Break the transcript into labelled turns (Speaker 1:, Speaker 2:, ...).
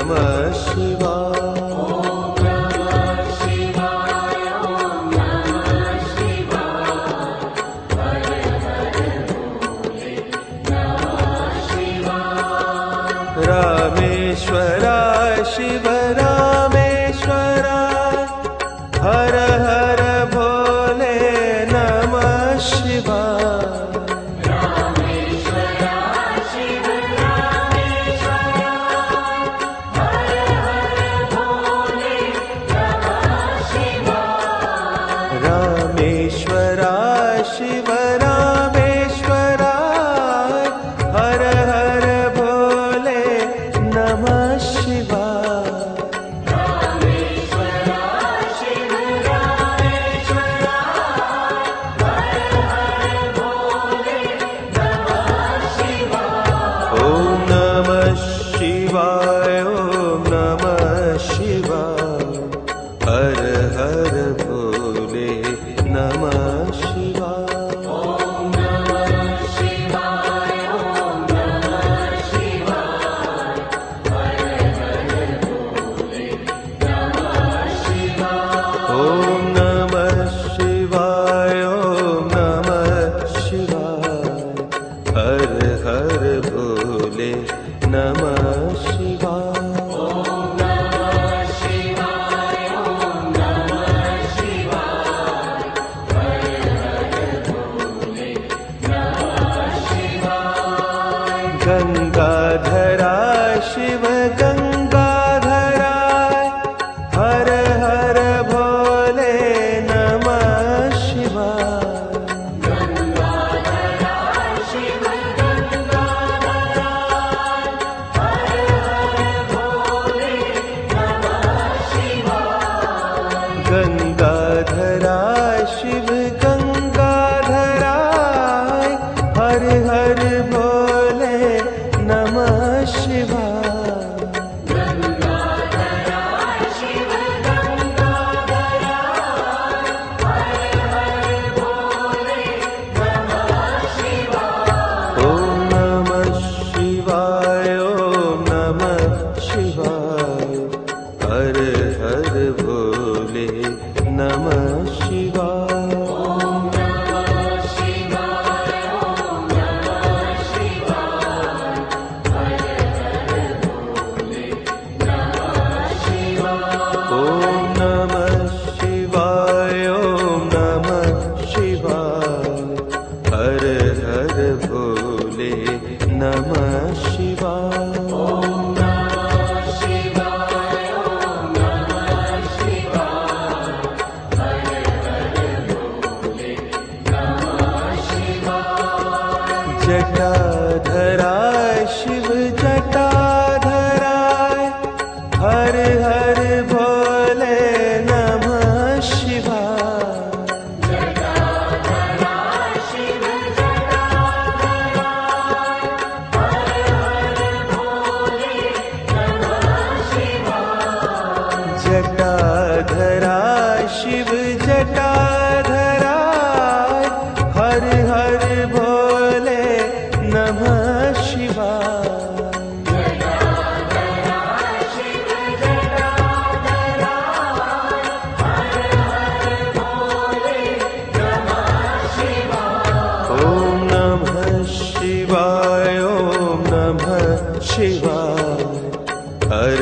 Speaker 1: नमः शिवाय। रामेश्वराय शिव रामेश्वराय हर हर भोले नमः शिवाय। रामेश्वराय शिव रामेश्वराय हर हर भोले नमः शिवाय। ओम नमः शिवाय ओम नमः शिवाय हर हर भोले नमः शिवाय। ओम नमः शिवाय ओम नमः शिवाय हर हर भोले नमः शिवाय। गंगाधराय शिव गंगाधराय हर हर भोले नमः शिवाय। गंगाधराय शिव गंगाधराय हर हर भोले नमः शिवाय। ओम नमः शिवाय ओम नमः शिवाय हर हर भोले नमः शिवाय। ओम नमः शिवाय ओम नमः शिवाय हर हर भोले नमः शिवाय। जटाधराय शिव जटाधराय हर हर भोले नमः शिवाय। जटाधराय शिव जटाधराय हर हर भोले नमः शिवाय। ओम नमः शिवाय ओम नमः शिवाय हर